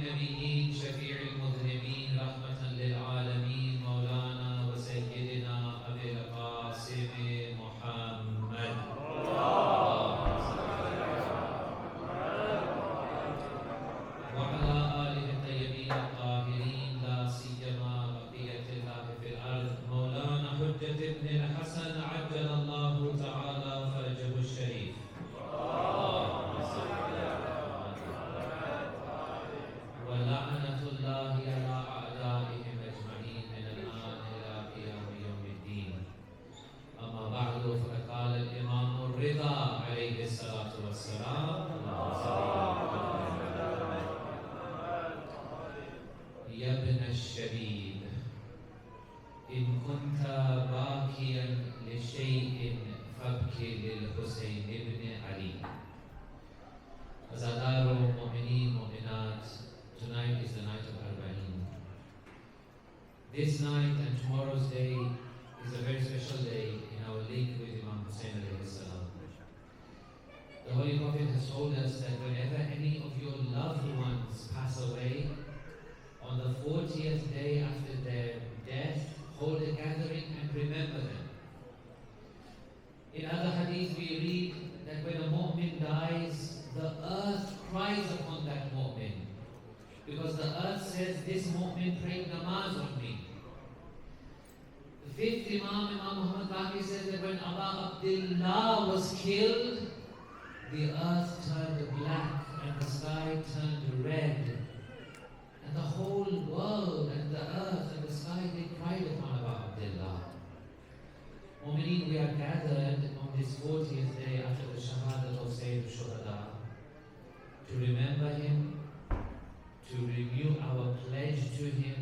النبيين شفيع المذنبين رحمة للعالمين مولانا وسيدنا أبي القاسم محمد وعلى آله الطيبين الطاهرين لا سيما بقية الله في الأرض مولانا حجة بن الحسن عجل الله تعالى فرجه الشريف ولعنة الله على أعدائهم أجمعين من الآن إلى قيام يوم الدين. أما بعد فقد قال الإمام الرضا عليه الصلاة والسلام يا ابن الشبيب إن كنت باكيا لشيء فابكي للحسين بن علي. Azadaro, Mu'mineen, Mu'minat, tonight is the night of اربعین. This night and tomorrow's day is a very special day in our link with Imam Husain alayhi salam. The Holy Prophet has told us that whenever any of your loved ones pass away, on the 40th day after their death, hold a gathering and remember them. In other hadith we read that when a mu'min dies, the earth cries upon that mu'min, because the earth says, this mu'min prayed namaz on me. The fifth Imam, Imam Muhammad Baqi, says that when Abu Abdullah was killed, the earth turned black and the sky turned red. And the whole world and the earth and the sky, they cried upon Abu Abdullah. Mu'mineen, we are gathered on this 40th day after the shahadat of Sayyid al-Shuhada to remember him, to renew our pledge to him,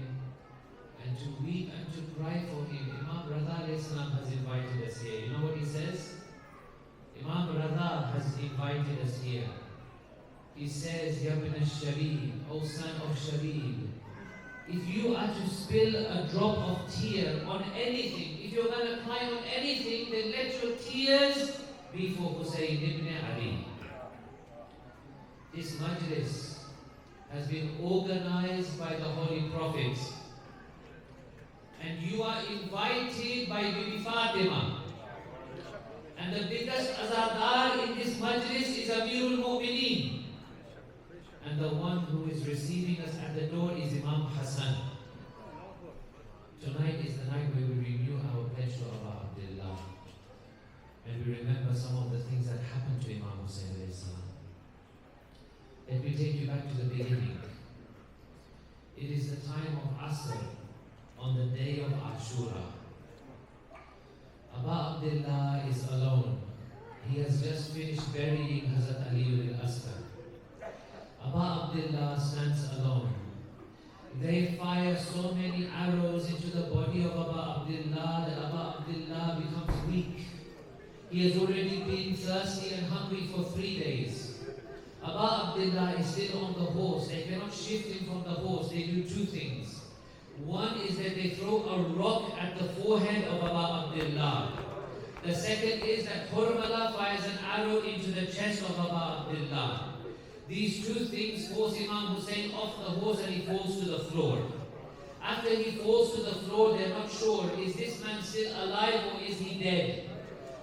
and to weep and to cry for him. Imam Rada has invited us here. You know what he says? Imam Rada has invited us here. He says, Ya ibn al-Shabib, O son of Shabib, if you are to spill a drop of tear on anything, if you're going to cry on anything, then let your tears be for Husayn ibn Ali. This majlis has been organized by the Holy Prophet, and you are invited by Bibi Fatima. And the biggest azadar in this majlis is Amirul Mu'mineen. And the one who is receiving us at the door is Imam Hassan. Tonight is the night where we renew our pledge to Abu Abdullah. And we remember some of the things that happened to Imam Husain alayhi salam. Let me take you back to the beginning. It is the time of Asr on the day of Ashura. Abu Abdullah is alone. He has just finished burying Hazrat Ali Asghar. Abu Abdullah stands alone. They fire so many arrows into the body of Abu Abdullah that Abu Abdullah becomes weak. He has already been thirsty and hungry for 3 days. Abu Abdullah is still on the horse. They cannot shift him from the horse. They do 2 things. One is that they throw a rock at the forehead of Abu Abdullah. The second is that Karbala fires an arrow into the chest of Abu Abdullah. These 2 things force Imam Husain off the horse and he falls to the floor. After he falls to the floor, they're not sure, is this man still alive or is he dead?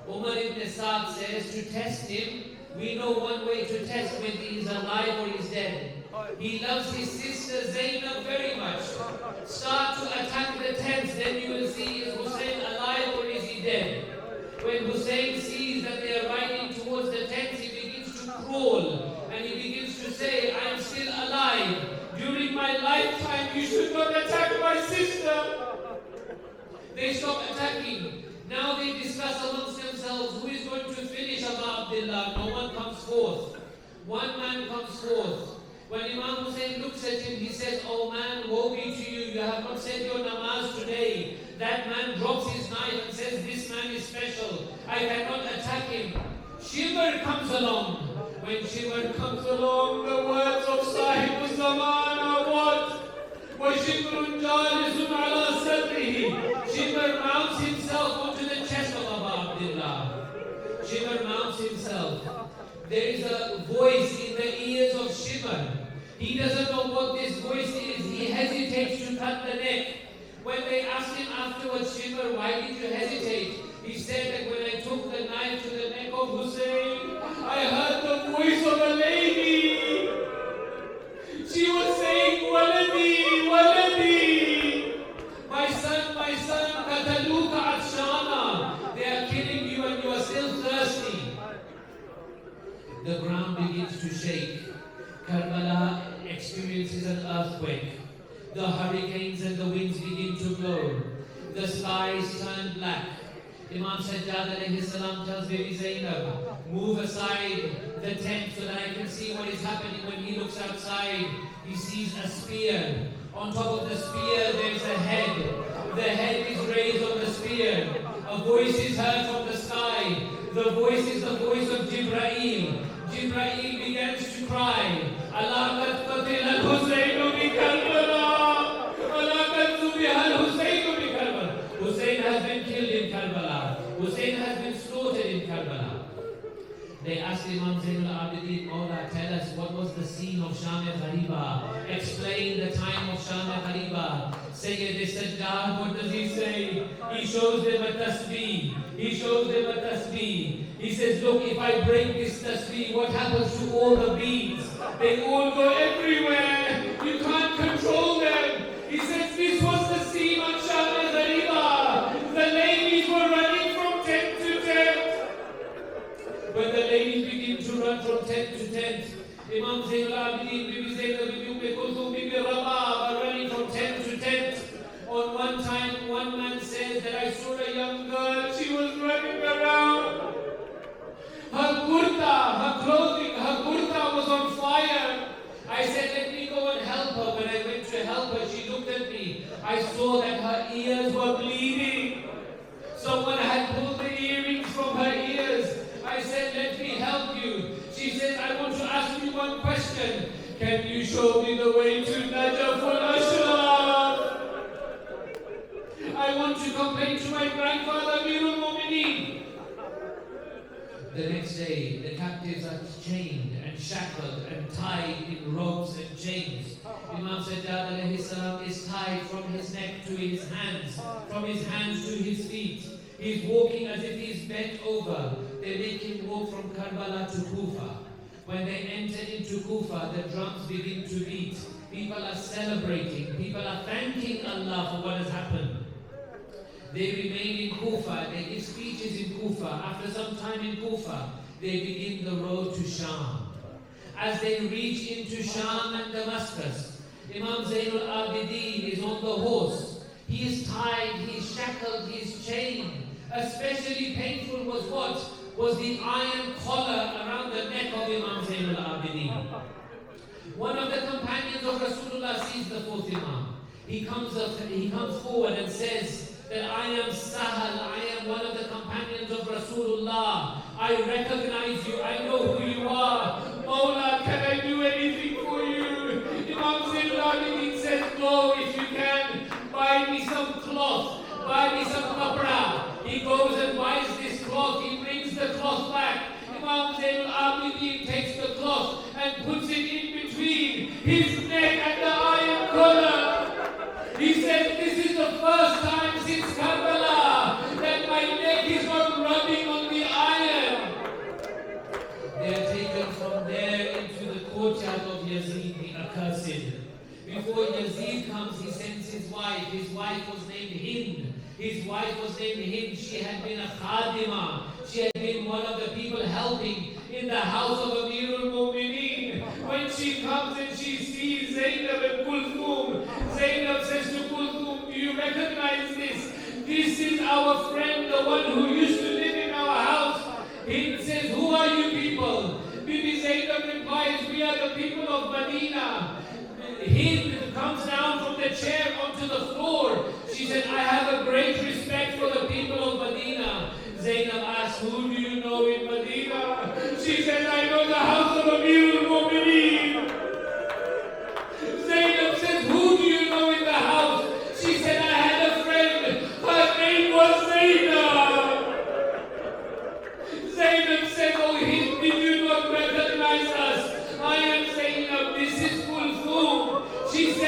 Umar ibn Sa'd says, to test him, we know one way to test whether he is alive or he is dead. He loves his sister Zainab very much. Start to attack the tents, then you will see, is Husain alive or is he dead? When Husain sees that they are riding towards the tents, he begins to crawl. And he begins to say, I am still alive. During my lifetime, you should not attack my sister. They stop attacking. Now they discuss amongst themselves, who is going to finish Abu Abdullah? No one comes forth. One man comes forth. When Imam Husain looks at him, he says, oh man, woe be to you. You have not said your namaz today. That man drops his knife and says, this man is special. I cannot attack him. Shimr comes along. When Shimr comes along, the words of Sahib al-Zaman are what? وَشِمْرٌ جَالِسٌ عَلَى صَدْرِهِ. Shimr mounts himself onto the chest of Abu Abdullah. Shimr mounts himself. There is a voice in the ears of Shimr. He doesn't know what this voice is, he hesitates to cut the neck. When they asked him afterwards, Shimmer, why did you hesitate? He said that when I took the knife to the neck of Hussein, I heard the voice of a lady. She was saying, Waladi, Waladi. My son, Kataluka Atshana. They are killing you and you are still thirsty. The ground begins to shake. Karbala experiences an earthquake. The hurricanes and the winds begin to blow. The skies turn black. Imam Sajjad alayhi salam tells Bibi Zainab, move aside the tent so that I can see what is happening. When he looks outside, he sees a spear. On top of the spear there is a head. The head is raised on the spear. A voice is heard from the sky. The voice is the voice of Jibreel. Jibreel begins to cry, Allah qad qatila al-Husayn bi Karbala. Allah qad zubiha al-Husayn bi Karbala. Hussein has been killed in Karbala. Hussein has been slaughtered in Karbala. They asked Imam Zainul Abidin, Mawla, tell us what was the scene of Shab-e-Arbaeen. Explain the time of Shab-e-Arbaeen. Sayyid Sajjad, what does he say? He shows them a tasbih. He shows them a tasbih. He says, look, if I break this tasbih, what happens to all the beads? They all go everywhere. You can't control them. He says, this was the scene on Shab-e-Arbaeen. The ladies were running from tent to tent. When the ladies begin to run from tent to tent, Imam Zainul Abidin, Bibi Zainab, Bibi Kulthum, Bibi Rabah are running from tent to tent. On one time, one man says that I saw a young girl, she was running around. Her kurta, her clothing, her kurta was on fire. I said, let me go and help her. When I went to help her, she looked at me. I saw that her ears were bleeding. Someone had pulled the earrings from her ears. I said, let me help you. She said, I want to ask you one question. Can you show me the way to Najaf al-Ashraf? I want to complain to my grandfather, Amirul Mu'mineen. The next day, the captives are chained and shackled and tied in ropes and chains. Imam Sajjad alayhi salam is tied from his neck to his hands, from his hands to his feet. He's walking as if he's bent over. They make him walk from Karbala to Kufa. When they enter into Kufa, the drums begin to beat. People are celebrating. People are thanking Allah for what has happened. They remain in Kufa. They give speeches in Kufa. After some time in Kufa, they begin the road to Sham. As they reach into Sham and Damascus, Imam Zainul Abidin is on the horse. He is tied, he is shackled, he is chained. Especially painful was what? Was the iron collar around the neck of Imam Zainul Abidin. One of the companions of Rasulullah sees the fourth Imam. He comes forward and says that I am Sahal, I am one of the companions of Rasulullah. I recognize you, I know who you are. Mawla, can I do anything for you? Imam Zainul Abidin says, go if you can, buy me some cloth, buy me some kapra. He goes and buys this cloth, he brings the cloth back. Imam Zainul Abidin takes the cloth and puts it in between his neck and the iron collar. He says, this is the first time since Karbala that my neck is not rubbing on the iron. They are taken from there into the courtyard of Yazid, the accursed. Before Yazid comes, he sends his wife. His wife was named Hind. His wife was named Hind. She had been a khadima. She had been one of the people helping in the house of Amirul Mu'mineen. When she comes and she sees Zainab and Kulthum, Zainab says to Kulthum, do you recognize this? This is our friend, the one who used to live in our house. Hind says, who are you people? Bibi Zainab replies, we are the people of Medina. Hind comes down from the chair onto the floor. She said, I have a great respect for the people of Medina. Zainab asks, who do you know in Medina? She said, I know the house of Amirul Mu'mineen. Zainab says, who do you know in the house? She said, I had a friend. Her name was Zainab. Zainab said, oh, Hind, did you not recognize us? I am Zainab. This is Kulthum. She said,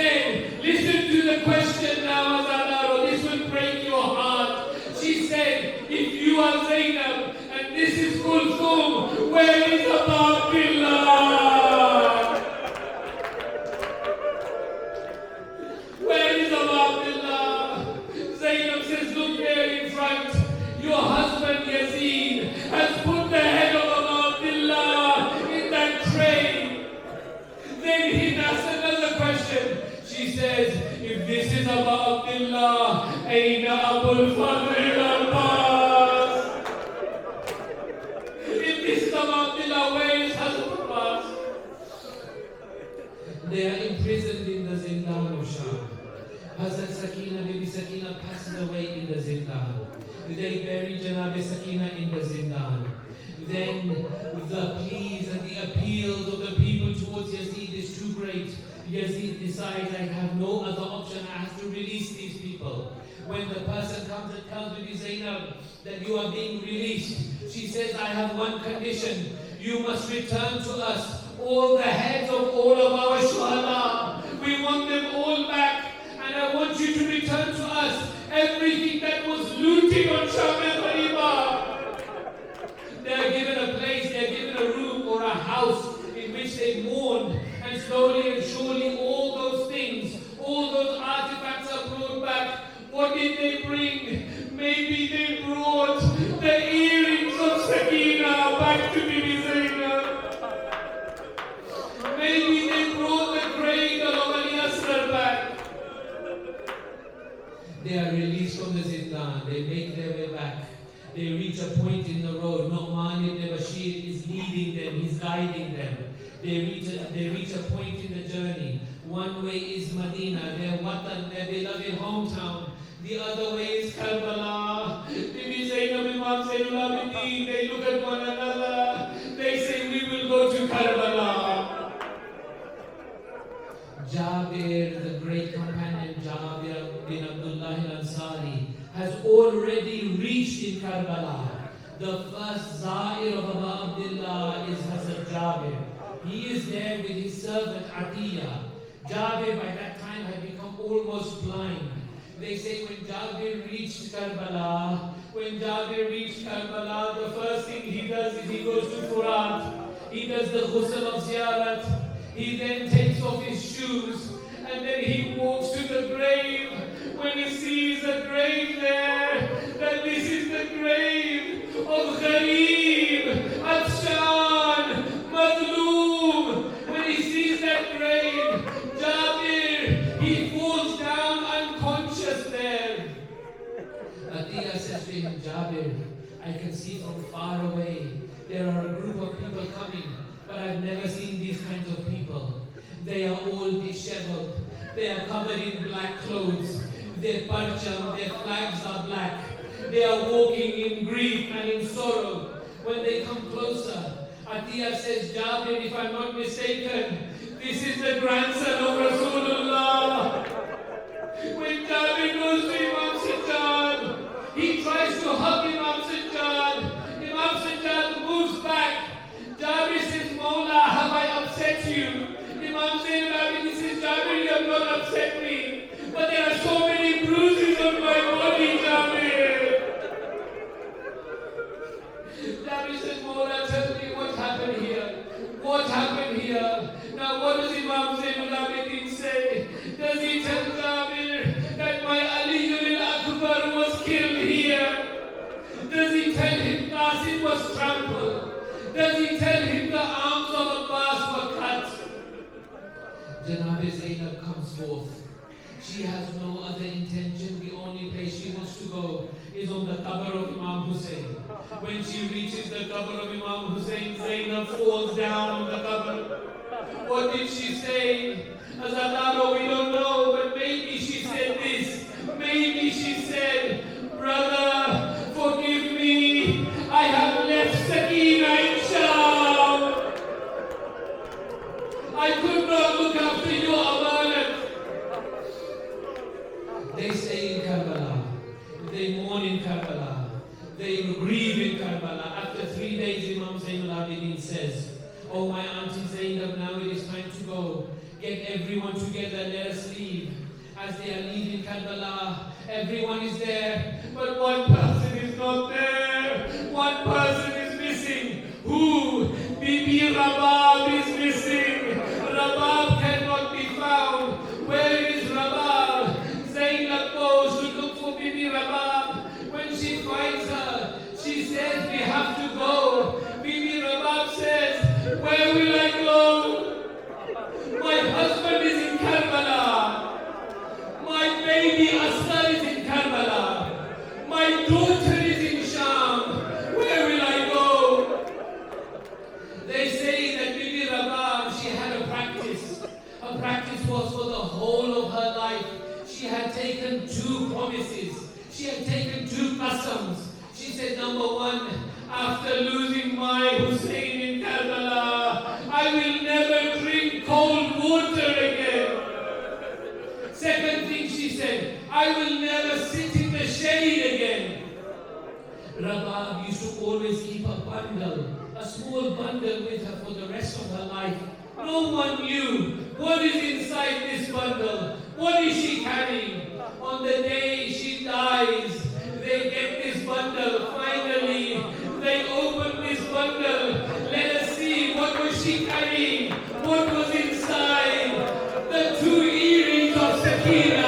says, if this is Abu Abdullah, Aina Abul Fadl Abbas. If this is Abu Abdullah, where is Hazrat Abbas? They are imprisoned in the Zindan of Sham. Hazrat Sakina, Bibi Sakina passes away in the Zindan. They bury Janab Sakina in the Zindan. Then the pleas and the appeals of the people towards Yazid is too great. Yazid decides, I have no other option, I have to release these people. When the person comes and tells Bibi Zainab that you are being released, she says, I have one condition. You must return to us all the heads of all of our shuhada. We want them all back, and I want you to return to us everything that was looted on Shab-e-Arbaeen. They are given a place, they are given a room or a house in which they mourned, and slowly and surely all those things, all those artifacts are brought back. What did they bring? Maybe they brought the earrings of Sakina back to Bibi Zainab. Maybe they brought the cradle of Ali Asghar back. They are released from the Zindan, they make their way back. They reach a point in the road. Nu'man ibn Bashir is leading them, he's guiding them. They reach a point in the journey. One way is Medina, their watan, their beloved hometown. The other way is Karbala. Bibi Zainab, Imam Husain, they look at one another. They say, we will go to Karbala. Jabir, the great companion Jabir bin Abdullah al-Ansari, has already reached in Karbala. The first Zahir of Abu Abdullah is Hazrat Jabir. He is there with his servant Atiyah. Jabir by that time had become almost blind. They say when Jabir reached Karbala, the first thing he does is he goes to Furat. He does the ghusl of ziyarat. He then takes off his shoes and then he walks to the grave. When he sees a grave there, that this is the grave of Gharib, Atshan, Madloom. When he sees that grave, Jabir, he falls down unconscious there. Atiyah says to him, Jabir, I can see from far away there are a group of people coming, but I've never seen these kinds of people. They are all disheveled. They are covered in black clothes. Their parcham, their flags are black. They are walking in grief and in sorrow. When they come closer, Atiyah says, Jabir, if I'm not mistaken, this is the grandson of Rasulullah. When Jabir goes to Imam Sajjad, he tries to hug Imam Sajjad. Imam Sajjad moves back. Jabir says, Maula, have I upset you? Imam says, Jabir, you have not upset me. But there are so many bruises on my body, Jabir. Jabir says, Maula, tell me what happened here. What happened here? Now what does Imam Zainul say? Does he tell Jabir that my Ali al-Akbar was killed here? Does he tell him Qasim was trampled? Does he tell him the arms of Abbas were cut? Janab Zainab comes forth. She has no other intention. The only place she wants to go is on the qabr of Imam Husain. When she reaches the qabr of Imam Husain, Zainab falls down on the qabr. What did she say? Azadari, we don't know, but maybe she said this. Maybe she said, brother, forgive me. I have left Sakina in Sham. I could not look after your amanat. They stay in Karbala. They mourn in Karbala. They grieve in Karbala. After 3 days, Imam Zainul-Abidin says, oh, my auntie Zainab, now it is time to go. Get everyone together, let us leave. As they are leaving Karbala, everyone is there, but one person is not there. One person is missing. Who? Bibi Rabab is missing. Rabab cannot be found. Where is Rabab? Zainab goes to look for Bibi Rabab. When she finds her, she says, we have to go. Bibi Rabab says, where will I go? My husband is in Karbala. was for the whole of her life. She had taken 2 promises. She had taken 2 qasams. She said, number 1, after losing my Husain in Karbala, I will never drink cold water again. Second thing she said, I will never sit in the shade again. Rabab used to always keep a bundle, a small bundle with her for the rest of her life. No one knew what is inside this bundle. What is she carrying? On the day she dies, they get this bundle. Finally, they open this bundle. Let us see, what was she carrying? What was inside? The 2 earrings of Sakina.